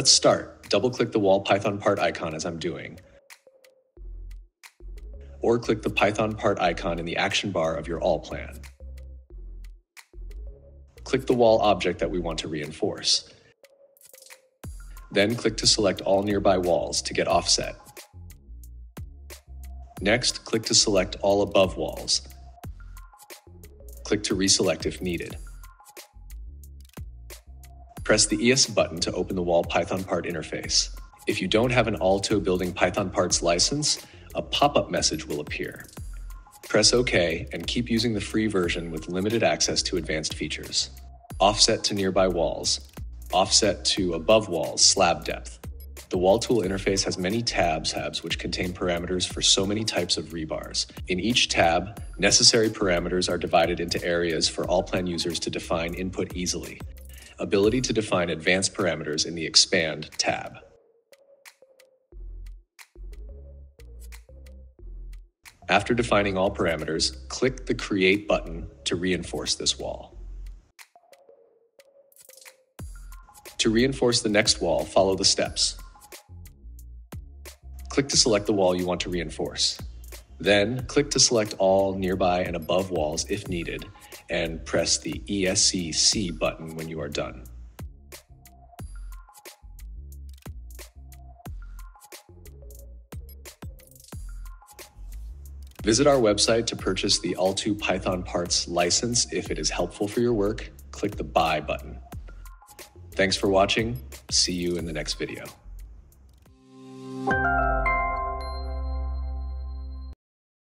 Let's start. Double-click the wall Python part icon as I'm doing. Or click the Python part icon in the action bar of your Allplan. Click the wall object that we want to reinforce. Then click to select all nearby walls to get offset. Next, click to select all above walls. Click to reselect if needed. Press the ES button to open the wall Python part interface. If you don't have an ALLTO Building Python Parts license, a pop-up message will appear. Press OK and keep using the free version with limited access to advanced features. Offset to nearby walls. Offset to above walls, slab depth. The wall tool interface has many tabs which contain parameters for so many types of rebars. In each tab, necessary parameters are divided into areas for Allplan users to define input easily. Ability to define advanced parameters in the Expand tab. After defining all parameters, click the Create button to reinforce this wall. To reinforce the next wall, follow the steps. Click to select the wall you want to reinforce. Then, click to select all nearby and above walls if needed, and press the ESC button when you are done. Visit our website to purchase the ALLTO Python Parts license. If it is helpful for your work, click the Buy button. Thanks for watching. See you in the next video.